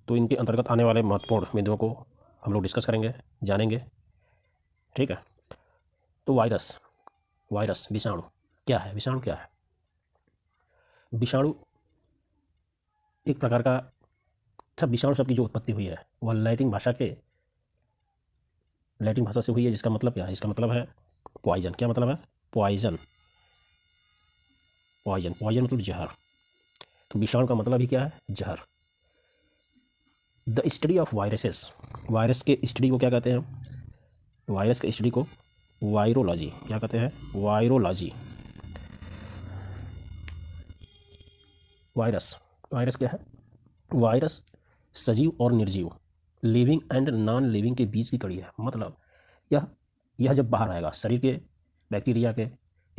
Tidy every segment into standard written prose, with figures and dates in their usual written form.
तो इनके अंतर्गत आने वाले महत्वपूर्ण बिंदुओं को हम लोग डिस्कस करेंगे, जानेंगे। ठीक है। तो वायरस विषाणु क्या है? विषाणु क्या है? विषाणु एक प्रकार का, सब विषाणु शब्द की जो उत्पत्ति हुई है वह लैटिन भाषा से हुई है, जिसका मतलब क्या है? इसका मतलब है पॉइजन। क्या मतलब है? पॉइजन। पॉइजन मतलब जहर। तो विषाणु का मतलब ही क्या है? जहर। The study of viruses, virus के स्टडी को क्या कहते हैं? वायरस के स्टडी को वायरोलॉजी। क्या कहते हैं? वायरोलॉजी। वायरस क्या है? वायरस सजीव और निर्जीव, लिविंग एंड नॉन लिविंग के बीच की कड़ी है। मतलब यह जब बाहर रहेगा, शरीर के बैक्टीरिया के,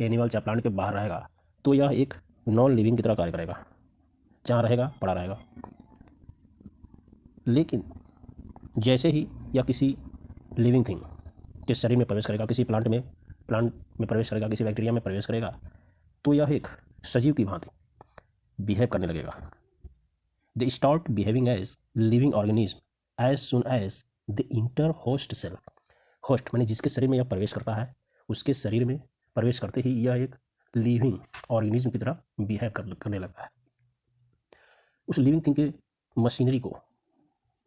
एनिमल या प्लांट के बाहर रहेगा, तो यह एक नॉन लिविंग की तरह कार्य करेगा। जहाँ रहेगा पड़ा रहेगा। लेकिन जैसे ही यह किसी लिविंग थिंग के शरीर में प्रवेश करेगा, किसी प्लांट में प्रवेश करेगा, किसी बैक्टीरिया में प्रवेश करेगा, तो यह एक सजीव की भांति बिहेव करने लगेगा। They start behaving as living organism as soon as the enter host cell. Host माने जिसके शरीर में यह प्रवेश करता है, उसके शरीर में प्रवेश करते ही यह एक लिविंग ऑर्गेनिज्म की तरह बिहेव करने लगता है। उस लिविंग थिंग के मशीनरी को,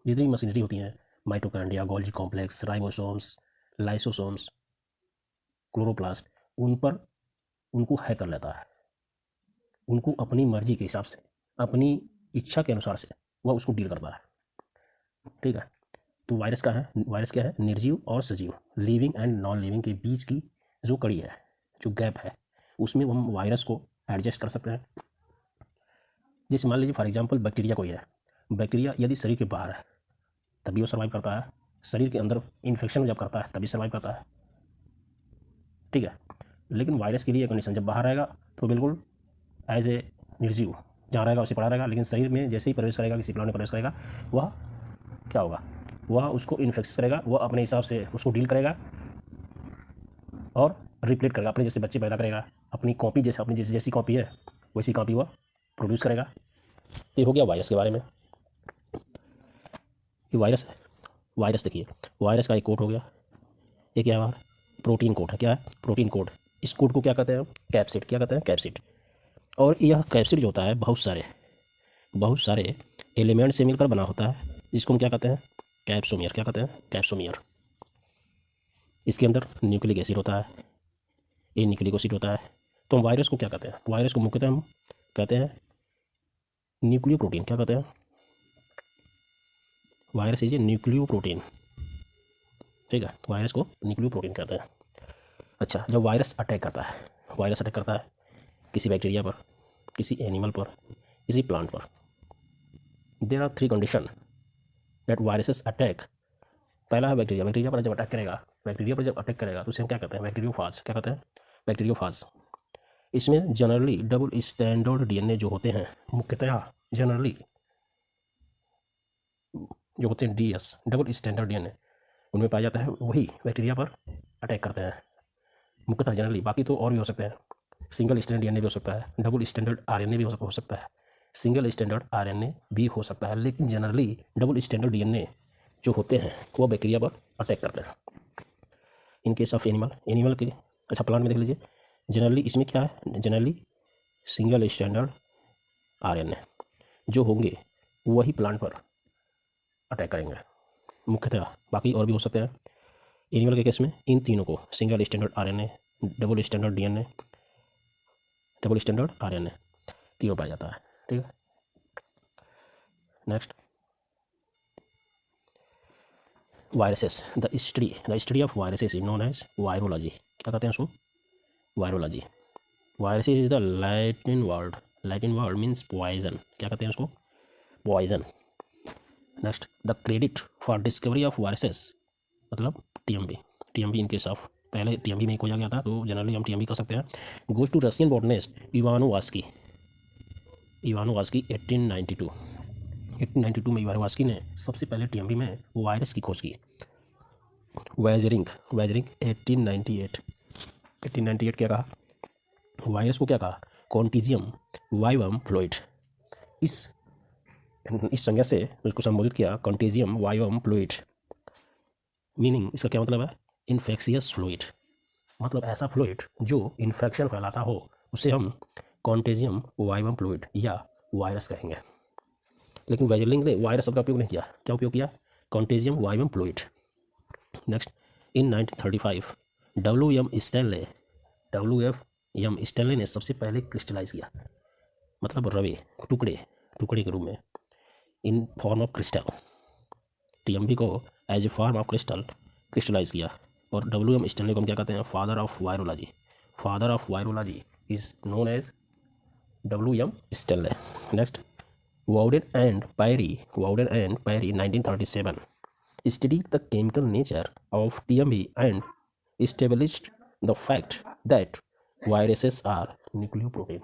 जितनी मशीनरी होती हैं, mitochondria, Golgi complex, ribosomes, lysosomes, chloroplast, उनको हैक कर लेता है। उनको अपनी मर्जी के हिसाब से, अपनी इच्छा के अनुसार से वह उसको डील करता है। ठीक है। तो वायरस क्या है? निर्जीव और सजीव, लिविंग एंड नॉन लिविंग के बीच की जो कड़ी है, जो गैप है, उसमें हम वायरस को एडजस्ट कर सकते हैं। जैसे मान लीजिए फॉर एग्जांपल बैक्टीरिया कोई है। बैक्टीरिया यदि शरीर के बाहर है तभी वो सर्वाइव करता है, शरीर के अंदर इन्फेक्शन जब करता है तभी सर्वाइव करता है। ठीक है। लेकिन वायरस के लिए कंडीशन, जब बाहर रहेगा तो बिल्कुल एज ए निर्जीव, जहाँ रहेगा उसे पड़ा रहेगा, लेकिन शरीर में जैसे ही प्रवेश करेगा, किसी प्लांट में प्रवेश करेगा, वह क्या होगा? वह उसको इन्फेक्शन करेगा, वह अपने हिसाब से उसको डील करेगा और रिप्लेट करेगा, अपने जैसे बच्चे पैदा करेगा, अपनी कॉपी जैसे, अपनी जैसी कॉपी है वैसी कॉपी वह प्रोड्यूस करेगा। ये हो गया वायरस के बारे में। ये वायरस देखिए, वायरस का एक कोड हो गया। ये क्या है? प्रोटीन कोड है। क्या है? Protein code. इस कोड को क्या कहते हैं? कैप्सिड। क्या कहते हैं? कैप्सिड। और यह कैप्सिड जो होता है बहुत सारे एलिमेंट से मिलकर बना होता है, जिसको हम क्या कहते हैं? कैप्सोमियर। क्या कहते हैं? कैप्सोमियर। इसके अंदर न्यूक्लिक एसिड होता है, ये न्यूक्लिक एसिड होता है। तो हम वायरस को क्या कहते हैं? वायरस को मुख्यतः हम कहते हैं न्यूक्लियो प्रोटीन। क्या कहते हैं? Virus is a nucleo protein. ठीक है। वायरस को न्यूक्लियो प्रोटीन कहते हैं। अच्छा, जब वायरस अटैक करता है किसी बैक्टीरिया पर, किसी एनिमल पर, किसी प्लांट पर, there are 3 condition that viruses attack. पहला है बैक्टीरिया पर जब अटैक करेगा तो उसे हम क्या कहते हैं? बैक्टीरियोफाज। क्या कहते हैं? बैक्टीरियोफाज। इसमें जनरली डबल स्टैंडर्ड डीएनए जो होते हैं, मुख्यतः जनरली जो होते हैं डीएस, डबल स्टैंडर्ड डीएनए, उनमें पाया जाता है, वही बैक्टीरिया पर अटैक करते हैं मुख्यतः जनरली। बाकी तो और भी हो सकते हैं, सिंगल स्टैंडर्ड डीएनए भी हो सकता है, डबल स्टैंडर्ड आरएनए भी हो सकता है, सिंगल स्टैंडर्ड आरएनए भी हो सकता है। लेकिन जनरली डबल स्टैंडर्ड डीएनए जो होते हैं वो बैक्टीरिया पर अटैक करते हैं। इन केस ऑफ एनिमल के, अच्छा प्लांट में देख लीजिए, जनरली इसमें क्या है? जनरली सिंगल स्टैंडर्ड आरएनए जो होंगे वही प्लांट पर अटैक करेंगे मुख्यतः। बाकी और भी हो सकते हैं। एनिमल के केस में इन तीनों को, single standard RNA, double standard DNA, double standard RNA, तीनों पाया जाता है। ठीक है। Next, viruses. The study of viruses is known as virology. क्या कहते हैं उसको? Virology. Viruses is the Latin word means poison. क्या कहते हैं उसको? Poison. Next, the credit for discovery of viruses, मतलब टीएमबी इन केस ऑफ, पहले टीएमबी में खोजा गया था तो जनरली हम टीएमबी कर सकते हैं, गोज टू रशियन बॉटनिस्ट इवानोवास्की 1892 में इवानोवास्की ने सबसे पहले टीएमबी में वायरस की खोज की। वैजरिंग 1898 क्या कहा? वायरस को क्या कहा? कॉन्टीजियम वाइवम फ्लोइड। इस इस संज्ञा से उसको संबोधित किया कंटेजियम वायवम फ्लूइड, मीनिंग इसका क्या मतलब है, इन्फेक्शियस फ्लूइड, मतलब ऐसा फ्लूइड जो इन्फेक्शन फैलाता हो उसे हम कॉन्टेजियम वायवम फ्लूइड या वायरस कहेंगे। लेकिन वेजलिंग ने वायरस शब्द का उपयोग नहीं किया, क्या उपयोग किया, कॉन्टेजियम वायवम फ्लूइड। नेक्स्ट, इन 1935 डब्ल्यू एम स्टैनले ने सबसे पहले क्रिस्टलाइज किया, मतलब रवे टुकड़े टुकड़े के रूप में, in form of crystal, TMB को as a form of crystal crystallise किया। और डब्ल्यू एम स्टैनले को हम क्या कहते हैं, father of virology, father of virology is known as W M Stanley. Next, Bawden and Pirie 1937 studied the chemical nature of TMB and established the fact that viruses are nucleoprotein।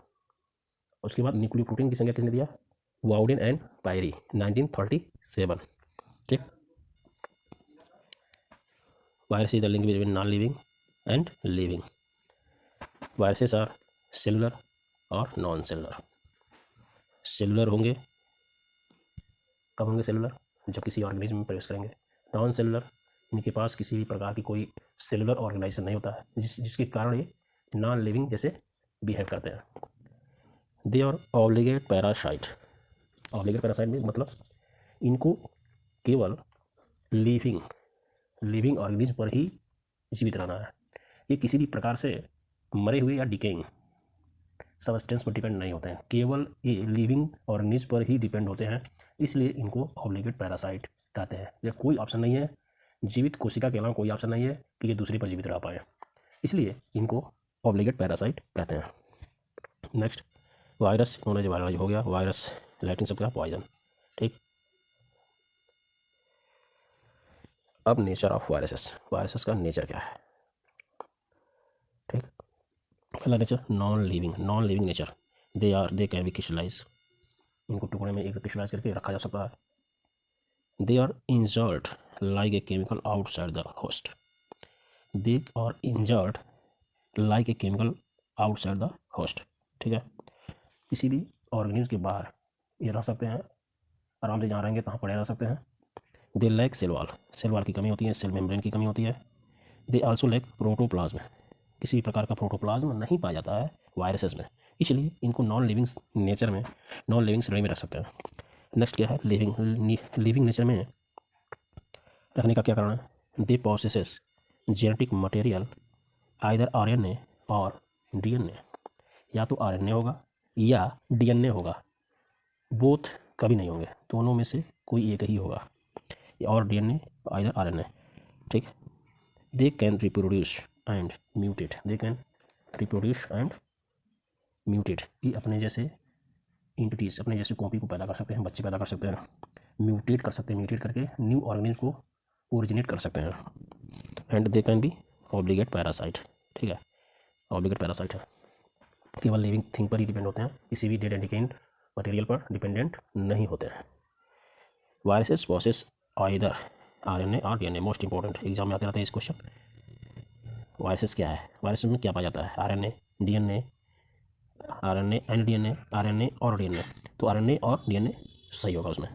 उसके बाद nucleoprotein की संज्ञा किसने दिया, वाउडेन and Pirie 1937। ठीक, virus is the link between non living and living. Viruses are cellular और non cellular. Cellular होंगे, कब होंगे सेलुलर, जब किसी ऑर्गेनिज्म में प्रवेश करेंगे। नॉन सेलुलर, इनके पास किसी भी प्रकार की कोई सेलुलर ऑर्गेनाइजेशन नहीं होता है, जिसके कारण ये नॉन लिविंग जैसे बिहेव करते हैं। They are obligate parasite, obligate parasite में मतलब इनको केवल लिविंग ऑर्गेनिज्म पर ही जीवित रहना है, ये किसी भी प्रकार से मरे हुए या डिकेइंग सबस्टेंस पर डिपेंड नहीं होते हैं, केवल ये लिविंग ऑर्गेनिज्म पर ही डिपेंड होते हैं, इसलिए इनको ऑब्लिगेट पैरासाइट कहते हैं। या कोई ऑप्शन नहीं है, जीवित कोशिका के अलावा कोई ऑप्शन नहीं है कि ये दूसरे पर जीवित रह पाए, इसलिए इनको ऑब्लिगेट पैरासाइट कहते हैं। Next, virus known as virus हो गया, वायरस लैटिन शब्द का पॉइजन। ठीक, अब नेचर ऑफ वायरसेस, वायरसेस का नेचर क्या है। ठीक, पहला nature non living nature, they can be crystallize, इनको टुकड़े में एक क्रिस्टलाइज करके रखा जा सकता है। They are injured like a chemical outside the host, they are injured like a chemical outside the host. ठीक है, किसी भी ऑर्गेनिज्म के बाहर ये रह सकते हैं, आराम से जहाँ रहेंगे तहाँ पड़े रह सकते हैं। दे लैक सेल वॉल की कमी होती है, सेल मेम्ब्रेन की कमी होती है। दे आल्सो लैक प्रोटोप्लाज्म, किसी भी प्रकार का प्रोटोप्लाज्म नहीं पाया जाता है वायरसेस में, इसलिए इनको नॉन लिविंग श्रेणी में रख सकते हैं। नेक्स्ट क्या है, लिविंग नेचर में रखने का क्या कारण है, they possesses genetic material either RNA और DNA, या तो RNA होगा या DNA होगा, बोथ कभी नहीं होंगे, दोनों में से कोई एक ही होगा, और DNA आइदर RNA। ठीक, they can reproduce and mutate, ये अपने जैसे इंटिटीज, अपने जैसे कॉपी को पैदा कर सकते हैं, बच्चे पैदा कर सकते हैं, म्यूटेट कर सकते हैं, म्यूटेट करके न्यू ऑर्गेनिज्म को ओरिजिनेट कर सकते हैं। And they can B obligate parasite. ठीक है, ऑब्लिगेट पैरासाइट है, केवल लिविंग थिंग पर ही डिपेंड होते हैं, किसी भी डेड एंड डिकेइंग मटेरियल पर डिपेंडेंट नहीं होते हैं। वायरसेस पॉसेस आइदर RNA और DNA, मोस्ट इंपॉर्टेंट, एग्जाम में आते रहते हैं इस क्वेश्चन। वायरसेस क्या है, वायरसेस में क्या पाया जाता है, RNA एंड DNA, RNA और DNA, तो RNA और DNA सही होगा उसमें।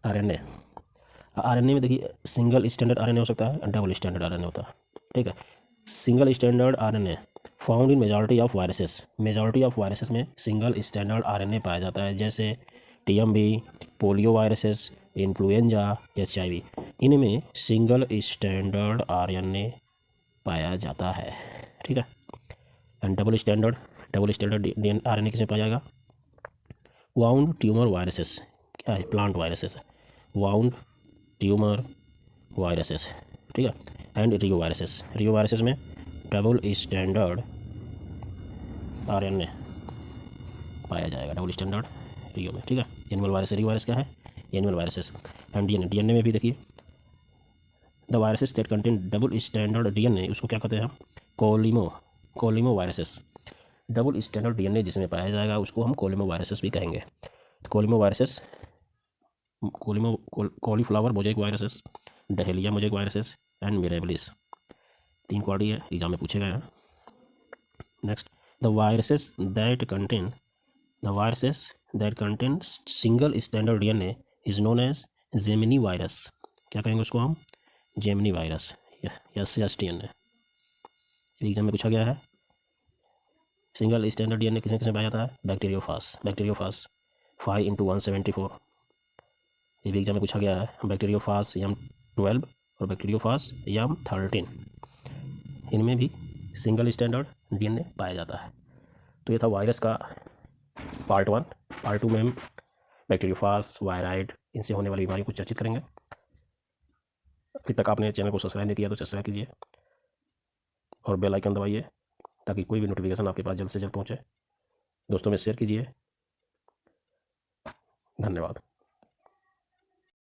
RNA में देखिए, सिंगल स्टैंडर्ड RNA हो सकता है, डबल स्टैंडर्ड RNA होता है। ठीक है, single standard RNA found in majority of viruses में सिंगल स्टैंडर्ड RNA पाया जाता है, जैसे TMB, polio viruses, influenza, HIV, इनमें सिंगल स्टैंडर्ड RNA पाया जाता है। ठीक है, एंड डबल स्टैंडर्ड RNA किसमें पाया जाएगा, वाउंड ट्यूमर वायरसेस, क्या है, plant viruses, wound tumour viruses. ठीक है, एंड रियो वायरसेस में डबल स्टैंडर्ड RNA पाया जाएगा, डबल स्टैंडर्ड रियो में। ठीक है, एनिमल वायरस, रियो वायरस क्या है, एनिमल वायरसेस। एंड DNA में भी देखिए, the viruses that contain double standard DNA, उसको क्या कहते हैं हम, कोलिमो वायरसेस। डबल स्टैंडर्ड DNA जिसमें पाया जाएगा उसको हम कोलिमो वायरसेस भी कहेंगे। Cauliflower mosaic viruses, dahlia mosaic viruses and mirabilis, 3 क्वाड्री है, एग्जाम में पूछे गए हैं। Next, the viruses that contain single standard DNA is known as gemini virus. क्या कहेंगे उसको हम? जेमिनी वायरस या STN। एग्जाम में पूछा गया है। सिंगल स्टैंडर्ड डीएनए किसमें किसमें पाया जाता है? बैक्टीरियोफाज 5 × 174। ये भी एग्जाम में पूछा गया है। बैक्टीरियोफाज YAM12 और बैक्टीरियोफाज YAM13, इनमें भी सिंगल स्टैंडर्ड डीएनए पाया जाता है। तो ये था वायरस का पार्ट 1। पार्ट 2 में हम बैक्टीरियोफाज, वायराइड, इनसे होने वाली बीमारियों को चर्चित करेंगे। अभी तक आपने चैनल को सब्सक्राइब नहीं किया तो सब्सक्राइब कीजिए और बेल आइकन दबाइए ताकि कोई भी नोटिफिकेशन आपके पास जल्द से जल्द पहुंचे। दोस्तों में शेयर कीजिए। धन्यवाद।